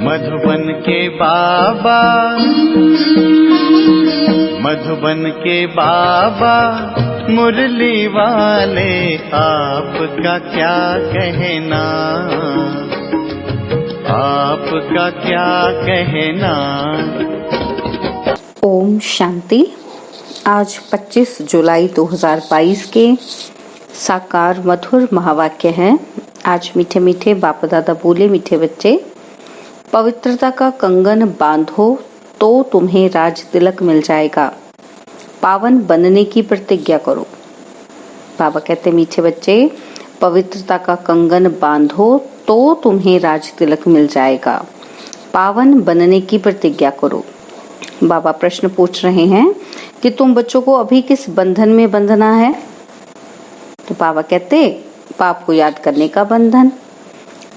मधुबन के बाबा, मधुबन के बाबा मुरली वाले, आपका क्या कहना, आपका क्या कहना। ओम शांति। आज 25 जुलाई 2022 के साकार मधुर महावाक्य हैं। आज मीठे मीठे बाप दादा बोले, मीठे बच्चे, पवित्रता का कंगन बांधो तो तुम्हें राज तिलक मिल जाएगा। पावन बनने की प्रतिज्ञा करो। बाबा कहते, मीठे बच्चे, पवित्रता का कंगन बांधो तो तुम्हें राज तिलक मिल जाएगा। पावन बनने की प्रतिज्ञा करो। बाबा प्रश्न पूछ रहे हैं कि तुम बच्चों को अभी किस बंधन में बंधना है। तो बाबा कहते, पाप को याद करने का बंधन।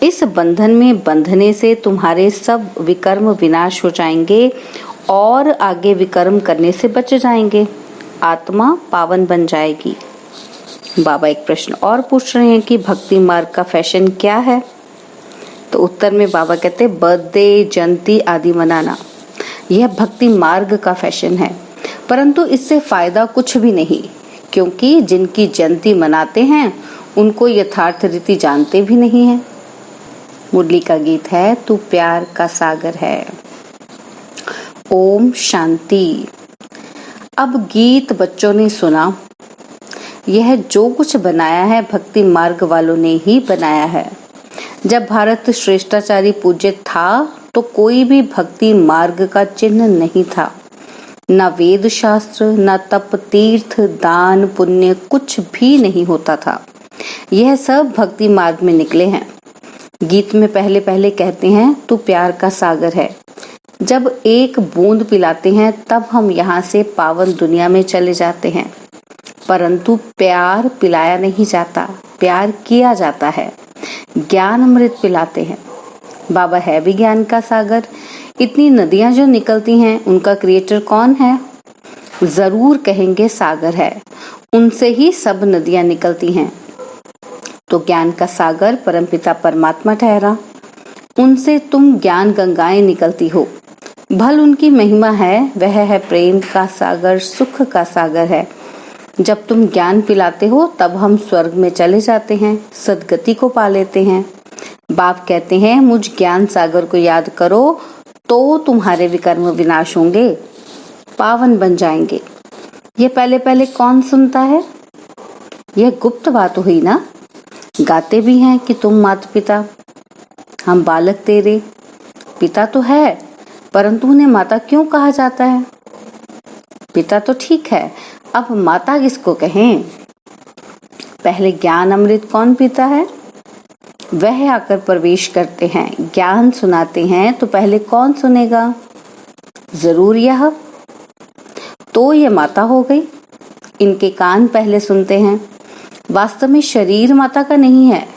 इस बंधन में बंधने से तुम्हारे सब विकर्म विनाश हो जाएंगे और आगे विकर्म करने से बच जाएंगे। आत्मा पावन बन जाएगी। बाबा एक प्रश्न और पूछ रहे हैं कि भक्ति मार्ग का फैशन क्या है। तो उत्तर में बाबा कहते, बर्थडे, जयंती आदि मनाना, यह भक्ति मार्ग का फैशन है। परंतु इससे फायदा कुछ भी नहीं, क्योंकि जिनकी जयंती मनाते हैं उनको यथार्थ रीति जानते भी नहीं है। मुरली का गीत है, तू प्यार का सागर है। ओम शांति। अब गीत बच्चों ने सुना। यह जो कुछ बनाया है भक्ति मार्ग वालों ने ही बनाया है। जब भारत श्रेष्ठाचारी पूज्य था तो कोई भी भक्ति मार्ग का चिन्ह नहीं था। न वेद शास्त्र, न तप, तीर्थ, दान, पुण्य कुछ भी नहीं होता था। यह सब भक्ति मार्ग में निकले हैं। गीत में पहले पहले कहते हैं, तू प्यार का सागर है। जब एक बूंद पिलाते हैं तब हम यहाँ से पावन दुनिया में चले जाते हैं। परंतु प्यार पिलाया नहीं जाता, प्यार किया जाता है। ज्ञान अमृत पिलाते हैं। बाबा है भी ज्ञान का सागर। इतनी नदियां जो निकलती हैं उनका क्रिएटर कौन है? जरूर कहेंगे सागर है। उनसे ही सब नदियां निकलती हैं। तो ज्ञान का सागर परमपिता परमात्मा ठहरा। उनसे तुम ज्ञान गंगाएं निकलती हो। भल उनकी महिमा है, वह है प्रेम का सागर, सुख का सागर है। जब तुम ज्ञान पिलाते हो तब हम स्वर्ग में चले जाते हैं, सदगति को पा लेते हैं। बाप कहते हैं, मुझ ज्ञान सागर को याद करो तो तुम्हारे विकर्म विनाश होंगे, पावन बन जाएंगे। ये पहले पहले कौन सुनता है? यह गुप्त बात हुई ना। गाते भी हैं कि तुम माता पिता, हम बालक तेरे। पिता तो है, परंतु उन्हें माता क्यों कहा जाता है? पिता तो ठीक है, अब माता किसको कहें? पहले ज्ञान अमृत कौन पीता है? वह आकर प्रवेश करते हैं, ज्ञान सुनाते हैं, तो पहले कौन सुनेगा? जरूर यह। तो ये माता हो गई। इनके कान पहले सुनते हैं। वास्तव में शरीर माता का नहीं है,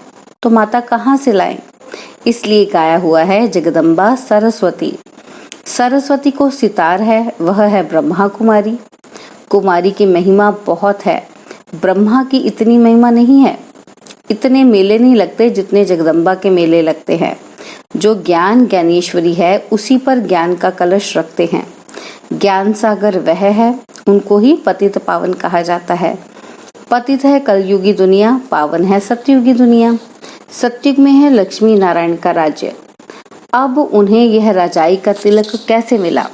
तो माता कहाँ से लाएं? इसलिए गाया हुआ है, जगदम्बा सरस्वती। सरस्वती को सितार है, वह है ब्रह्मा कुमारी। कुमारी की महिमा बहुत है, ब्रह्मा की इतनी महिमा नहीं है। इतने मेले नहीं लगते जितने जगदम्बा के मेले लगते हैं। जो ज्ञान ज्ञानेश्वरी है उसी पर ज्ञान का कलश रखते हैं। ज्ञान सागर वह है, उनको ही पतित पावन कहा जाता है। पतित है कलयुगी दुनिया, पावन है सतयुगी दुनिया। सतयुग में है लक्ष्मी नारायण का राज्य। अब उन्हें यह राजाई का तिलक कैसे मिला?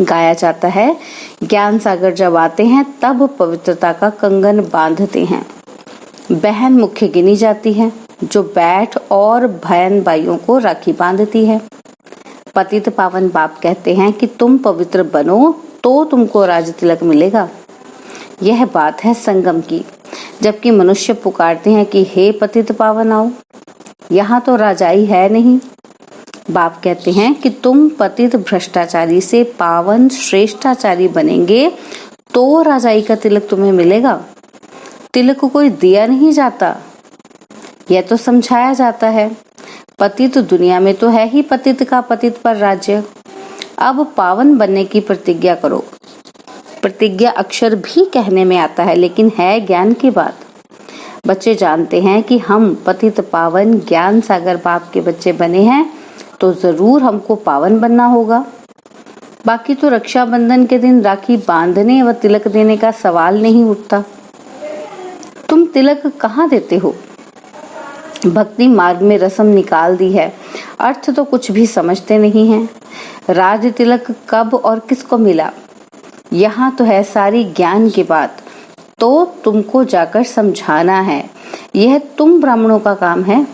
गाया जाता है, ज्ञान सागर जब आते हैं तब पवित्रता का कंगन बांधते हैं। बहन मुख्य गिनी जाती है, जो बैठ और बहन भाइयों को राखी बांधती है। पतित पावन बाप कहते हैं कि तुम पवित्र बनो तो तुमको राज तिलक मिलेगा। यह बात है संगम की। जबकि मनुष्य पुकारते हैं कि हे पतित पावन आओ, यहाँ तो राजाई है नहीं। बाप कहते हैं कि तुम पतित भ्रष्टाचारी से पावन श्रेष्ठाचारी बनेंगे तो राजाई का तिलक तुम्हें मिलेगा। तिलक कोई दिया नहीं जाता, यह तो समझाया जाता है। पतित दुनिया में तो है ही पतित का पतित पर राज्य। अब पावन बनने की प्रतिज्ञा करो। प्रतिज्ञा अक्षर भी कहने में आता है, लेकिन है ज्ञान की बात। बच्चे जानते हैं कि हम पतित पावन ज्ञान सागर बाप के बच्चे बने हैं, तो जरूर हमको पावन बनना होगा। बाकी तो रक्षाबंधन के दिन राखी बांधने व तिलक देने का सवाल नहीं उठता। तुम तिलक कहाँ देते हो? भक्ति मार्ग में रस्म निकाल दी है, अर्थ तो कुछ भी समझते नहीं हैं। राज तिलक कब और किसको मिला, यहाँ तो है सारी ज्ञान की बात, तो तुमको जाकर समझाना है। यह तुम ब्राह्मणों का काम है।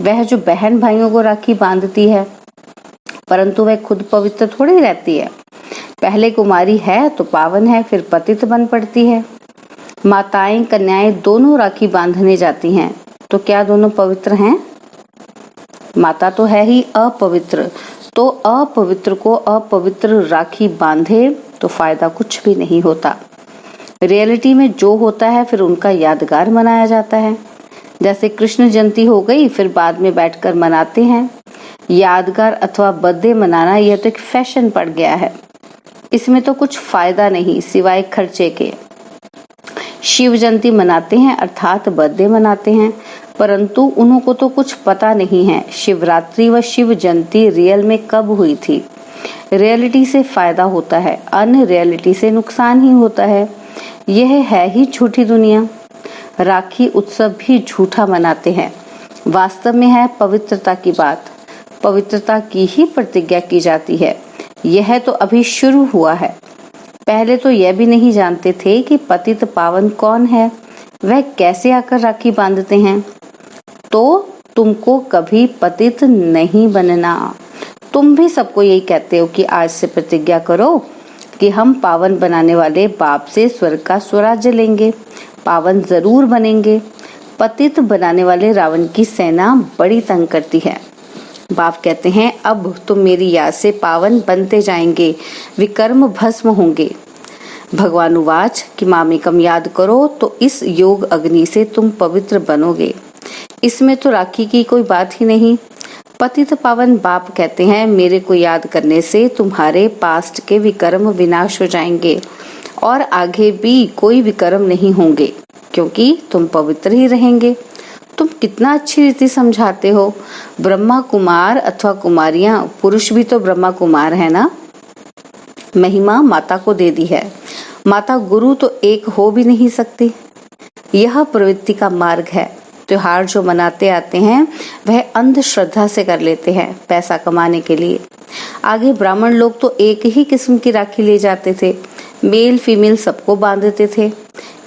वह जो बहन भाइयों को राखी बांधती है, परंतु वह खुद पवित्र थोड़ी रहती है। पहले कुमारी है तो पावन है, फिर पतित बन पड़ती है। माताएं कन्याएं दोनों राखी बांधने जाती हैं, तो क्या दोनों पवित्र हैं? माता तो है ही अपवित्र, तो अपवित्र को अपवित्र राखी बांधे तो फायदा कुछ भी नहीं होता। रियलिटी में जो होता है फिर उनका यादगार मनाया जाता है। जैसे कृष्ण जयंती हो गई, फिर बाद में बैठकर मनाते हैं। यादगार अथवा बर्थडे मनाना यह तो एक फैशन पड़ गया है। इसमें तो कुछ फायदा नहीं सिवाय खर्चे के। शिव जयंती मनाते हैं अर्थात बर्थडे मनाते हैं, परंतु उनको तो कुछ पता नहीं है शिवरात्रि व शिव जयंती रियल में कब हुई थी। रियलिटी से फायदा होता है, अनरियलिटी से नुकसान ही होता है। यह है ही झूठी दुनिया। राखी उत्सव भी झूठा मनाते हैं। वास्तव में है पवित्रता की बात। पवित्रता की ही प्रतिज्ञा की जाती है। यह तो अभी शुरू हुआ है। पहले तो यह भी नहीं जानते थे कि पतित पावन कौन है, वह कैसे आकर राखी बांधते हैं। तो तुमको कभी पतित नहीं बनना। तुम भी सबको यही कहते हो कि आज से प्रतिज्ञा करो कि हम पावन बनाने वाले बाप से स्वर्ग का स्वराज्य लेंगे, पावन जरूर बनेंगे। पतित बनाने वाले रावण की सेना बड़ी तंग करती है। बाप कहते हैं अब तुम मेरी याद से पावन बनते जाएंगे, विकर्म भस्म होंगे। भगवान उवाच कि मामेकम याद करो तो इस योग अग्नि से तुम पवित्र बनोगे। इसमें तो राखी की कोई बात ही नहीं। पतित पावन बाप कहते हैं मेरे को याद करने से तुम्हारे पास्ट के विकर्म विनाश हो जाएंगे और आगे भी कोई विकर्म नहीं होंगे, क्योंकि तुम पवित्र ही रहेंगे। तुम कितना अच्छी रीति समझाते हो। ब्रह्मा कुमार अथवा कुमारियां, पुरुष भी तो ब्रह्मा कुमार है ना। महिमा माता को दे दी है। माता गुरु तो एक हो भी नहीं सकती। यह प्रवृत्ति का मार्ग है। त्योहार जो मनाते आते हैं वह अंधश्रद्धा से कर लेते हैं, पैसा कमाने के लिए। आगे ब्राह्मण लोग तो एक ही किस्म की राखी ले जाते थे, मेल फीमेल सबको बांधते थे।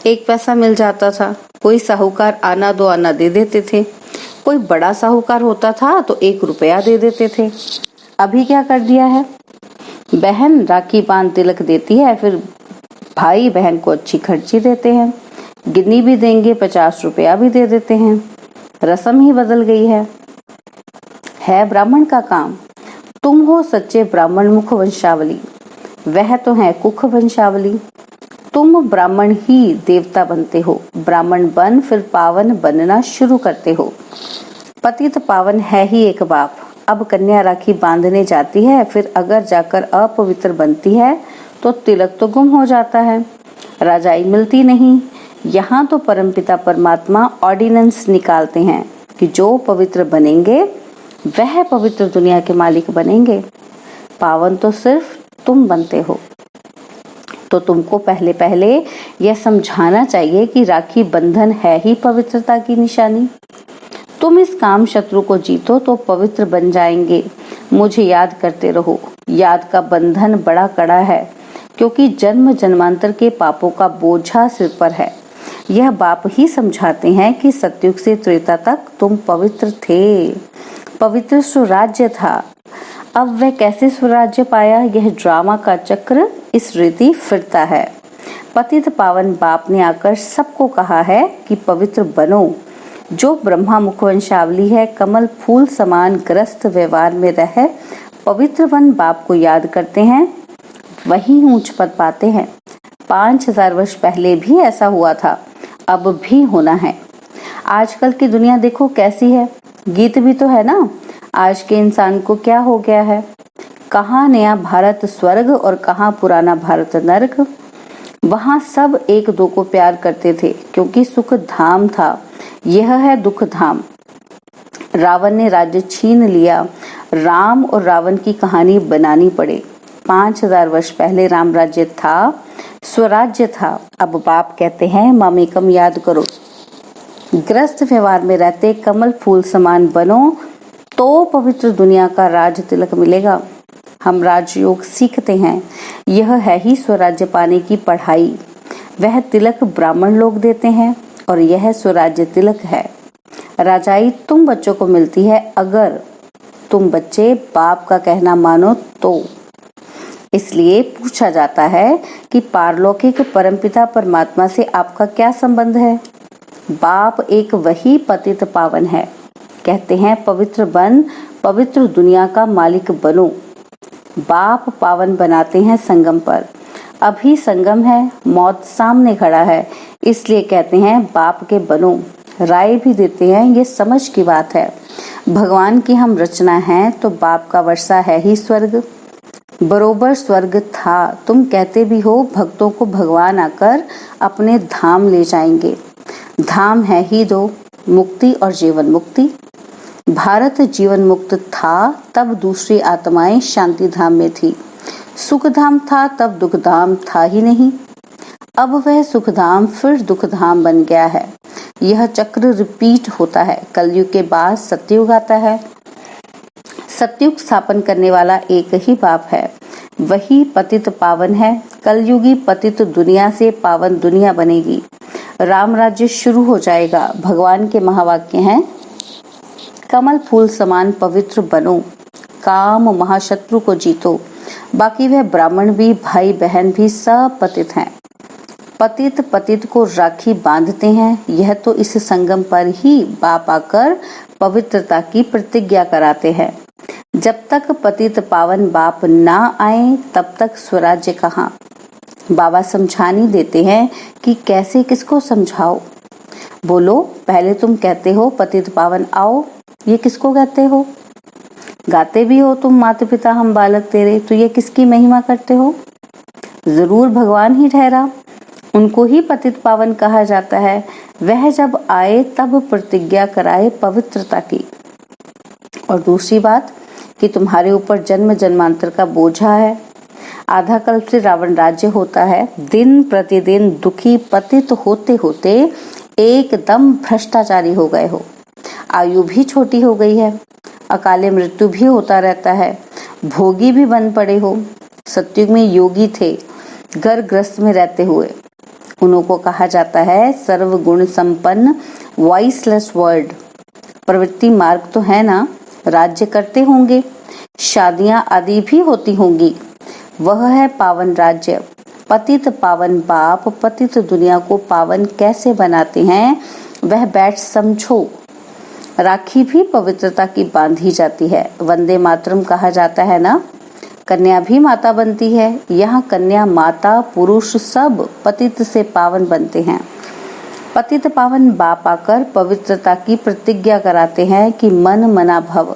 एक पैसा मिल जाता था। कोई साहूकार आना दो आना दे देते थे। कोई बड़ा साहूकार होता था तो 1 रुपया दे देते थे। अभी क्या कर दिया है, बहन राखी बांध तिलक देती है, फिर भाई बहन को अच्छी खर्ची देते हैं, गिन्नी भी देंगे, 50 रुपया भी दे देते हैं। रस्म ही बदल गई है ब्राह्मण का काम। तुम हो सच्चे ब्राह्मण मुख वंशावली, वह तो है कुख वंशावली। तुम ब्राह्मण ही देवता बनते हो। ब्राह्मण बन फिर पावन बनना शुरू करते हो। पतित पावन है ही एक बाप। अब कन्या राखी बांधने जाती है, फिर अगर जाकर अपवित्र बनती है तो तिलक तो गुम हो जाता है, राजाई मिलती नहीं। यहाँ तो परमपिता परमात्मा ऑर्डिनेंस निकालते हैं कि जो पवित्र बनेंगे वह पवित्र दुनिया के मालिक बनेंगे। पावन तो सिर्फ तुम बनते हो। तो तुमको पहले पहले यह समझाना चाहिए कि राखी बंधन है ही पवित्रता की निशानी। तुम इस काम शत्रु को जीतो तो पवित्र बन जाएंगे। मुझे याद करते रहो। याद का बंधन बड़ा कड़ा है, क्योंकि जन्म जन्मांतर के पापों का बोझा सिर पर है। यह बाप ही समझाते हैं कि सतयुग से त्रेता तक तुम पवित्र थे। पवित्र स्वराज्य था। अब वह कैसे स्वराज्य पाया, यह ड्रामा का चक्र इस रीति फिरता है। पतित पावन बाप ने आकर सबको कहा है कि पवित्र बनो। जो ब्रह्मा मुखवंशावली है, कमल फूल समान ग्रस्त व्यवहार में रह पवित्र बन बाप को याद करते हैं, वही ऊंच पद पाते हैं। 5000 वर्ष पहले भी ऐसा हुआ था, अब भी होना है। आजकल की दुनिया देखो कैसी है। गीत भी तो है ना, आज के इंसान को क्या हो गया है। कहाँ नया भारत स्वर्ग और कहाँ पुराना भारत नर्क। वहाँ सब एक दो को प्यार करते थे, क्योंकि सुख धाम था। यह है दुख धाम। रावण ने राज्य छीन लिया। राम और रावण की कहानी बनानी पड़े। 5000 वर्ष पहले राम राज्य था, स्वराज्य था। अब बाप कहते हैं मामेकम याद करो। ग्रस्त व्यवहार में रहते कमल फूल समान बनो तो पवित्र दुनिया का राज तिलक मिलेगा। हम राजयोग सीखते हैं, यह है ही स्वराज्य पाने की पढ़ाई। वह तिलक ब्राह्मण लोग देते हैं और यह स्वराज्य तिलक है। राजाई तुम बच्चों को मिलती है अगर तुम बच्चे बाप का कहना मानो तो। इसलिए पूछा जाता है कि पारलौकिक परमपिता परमात्मा से आपका क्या संबंध है। बाप एक वही पतित पावन है। कहते हैं पवित्र बन, पवित्र दुनिया का मालिक बनो। बाप पावन बनाते हैं संगम पर। अभी संगम है, मौत सामने खड़ा है, इसलिए कहते हैं बाप के बनो। राय भी देते हैं ये समझ की बात है। भगवान की हम रचना है तो बाप का वर्षा है ही स्वर्ग। बरोबर स्वर्ग था। तुम कहते भी हो भक्तों को भगवान आकर अपने धाम ले जाएंगे। धाम है ही दो, मुक्ति और जीवन मुक्ति। भारत जीवन मुक्त था तब दूसरी आत्माएं शांति धाम में थी। सुख धाम था तब दुख धाम था ही नहीं। अब वह सुख धाम फिर दुख धाम बन गया है। यह चक्र रिपीट होता है। कलयुग के बाद सतयुग आता है। सतयुग स्थापन करने वाला एक ही बाप है, वही पतित पावन है। कलयुगी पतित दुनिया से पावन दुनिया बनेगी। राम राज्य शुरू हो जाएगा। भगवान के महावाक्य हैं, कमल फूल समान पवित्र बनो, काम महाशत्रु को जीतो। बाकी वह ब्राह्मण भी, भाई बहन भी सब पतित हैं। पतित पतित को राखी बांधते हैं। यह तो इस संगम पर ही बाप आकर पवित्रता की प्रतिज्ञा कराते हैं। जब तक पतित पावन बाप ना आए तब तक स्वराज्य कहाँ। बाबा समझानी देते हैं कि कैसे किसको समझाओ। बोलो, पहले तुम कहते हो पतित पावन आओ, ये किसको कहते हो? गाते भी हो तुम माता पिता हम बालक तेरे, तो ये किसकी महिमा करते हो? जरूर भगवान ही ठहरा, उनको ही पतित पावन कहा जाता है। वह जब आए तब प्रतिज्ञा कराए पवित्रता की। और दूसरी बात कि तुम्हारे ऊपर जन्म जन्मांतर का बोझा है। आधा कल्प से रावण राज्य होता है। दिन प्रतिदिन दुखी पतित होते होते एकदम भ्रष्टाचारी हो गए हो। आयु भी छोटी हो गई है। अकाले मृत्यु भी होता रहता है। भोगी भी बन पड़े हो। सतयुग में योगी थे, घर ग्रस्त में रहते हुए। उन्हों को कहा जाता है सर्वगुण संपन्न वॉइसलेस वर्ड। प्रवृत्ति मार्ग तो है ना, राज्य करते होंगे, शादियां आदि भी होती होंगी। वह है पावन राज्य। पतित पावन बाप पतित दुनिया को पावन कैसे बनाते हैं वह बैठ समझो। राखी भी पवित्रता की बांधी जाती है। वंदे मातरम कहा जाता है ना, कन्या भी माता बनती है। यहाँ कन्या माता पुरुष सब पतित से पावन बनते हैं। पतित पावन बाप आकर पवित्रता की प्रतिज्ञा कराते हैं कि मन मना भव,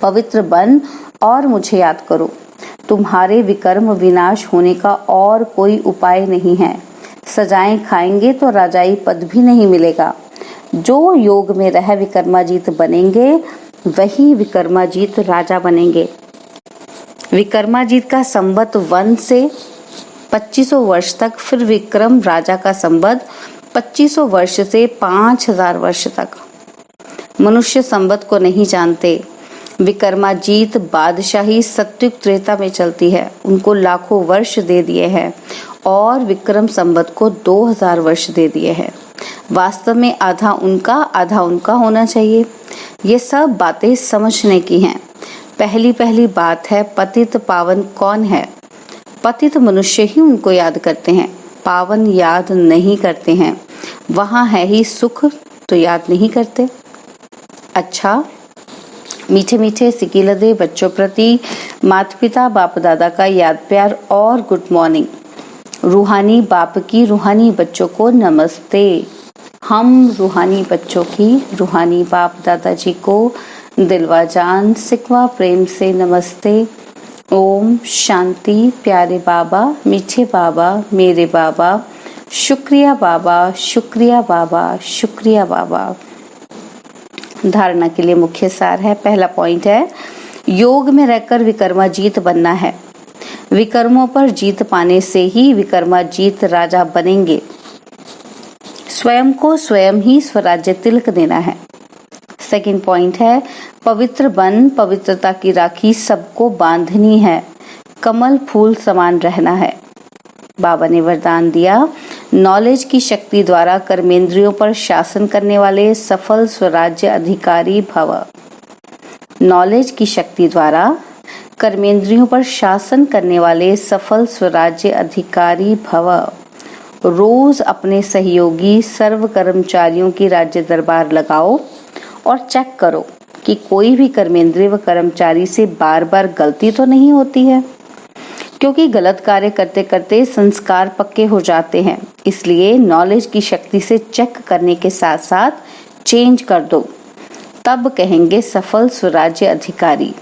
पवित्र बन और मुझे याद करो। तुम्हारे विकर्म विनाश होने का और कोई उपाय नहीं है। सजाएं खाएंगे तो राजाई पद भी नहीं मिलेगा। जो योग में रह विकर्माजीत बनेंगे वही विकर्माजीत राजा बनेंगे। विकर्माजीत का संवत 1 से 2500 वर्ष तक, फिर विक्रम राजा का संवत 2500 वर्ष से 5000 वर्ष तक। मनुष्य संवत को नहीं जानते। विक्रमाजीत बादशाही सत्युग त्रेता में चलती है। उनको लाखों वर्ष दे दिए हैं और विक्रम संवत को 2000 वर्ष दे दिए हैं। वास्तव में आधा उनका होना चाहिए। ये सब बातें समझने की हैं। पहली बात है पतित पावन कौन है? पतित मनुष्य ही उनको याद करते हैं, पावन याद नहीं करते हैं। वहाँ है ही सुख तो याद नहीं करते। अच्छा, मीठे मीठे सिकीलदे बच्चों प्रति माता पिता बाप दादा का याद प्यार और गुड मॉर्निंग। रूहानी बाप की रूहानी बच्चों को नमस्ते। हम रूहानी बच्चों की रूहानी बाप दादाजी को दिलवा जान सिकवा प्रेम से नमस्ते। ओम शांति। प्यारे बाबा, मीठे बाबा, मेरे बाबा, शुक्रिया बाबा, शुक्रिया बाबा, शुक्रिया बाबा। धारणा के लिए मुख्य सार है। पहला पॉइंट है, योग में रहकर विक्रमाजीत बनना है। विकर्मों पर जीत पाने से ही विक्रमाजीत राजा बनेंगे। स्वयं को स्वयं ही स्वराज्य तिलक देना है। सेकंड पॉइंट है, पवित्र बन पवित्रता की राखी सबको बांधनी है। कमल फूल समान रहना है। बाबा ने वरदान दिया, नॉलेज की शक्ति द्वारा कर्मेंद्रियों पर शासन करने वाले सफल स्वराज्य अधिकारी भव। नॉलेज की शक्ति द्वारा कर्मेंद्रियों पर शासन करने वाले सफल स्वराज्य अधिकारी भव। रोज अपने सहयोगी सर्व कर्मचारियों की राज्य दरबार लगाओ और चेक करो कि कोई भी कर्मेंद्रिय व कर्मचारी से बार बार गलती तो नहीं होती है, क्योंकि गलत कार्य करते करते संस्कार पक्के हो जाते हैं। इसलिए नॉलेज की शक्ति से चेक करने के साथ साथ चेंज कर दो, तब कहेंगे सफल स्वराज्य अधिकारी।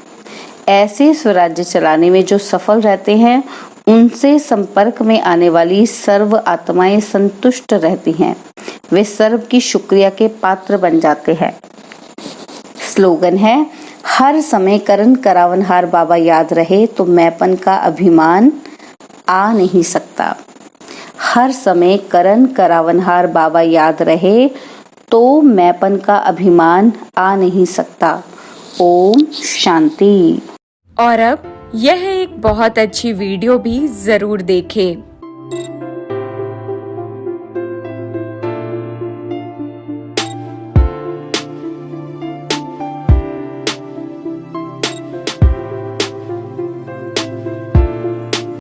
ऐसे स्वराज्य चलाने में जो सफल रहते हैं, उनसे संपर्क में आने वाली सर्व आत्माएं संतुष्ट रहती हैं। वे सर्व की शुक्रिया के पात्र बन जाते हैं। स्लोगन है, हर समय करण करावनहार बाबा याद रहे तो मैंपन का अभिमान आ नहीं सकता। हर समय करण करावनहार बाबा याद रहे तो मैंपन का अभिमान आ नहीं सकता। ओम शांति। और अब यह एक बहुत अच्छी वीडियो भी जरूर देखें।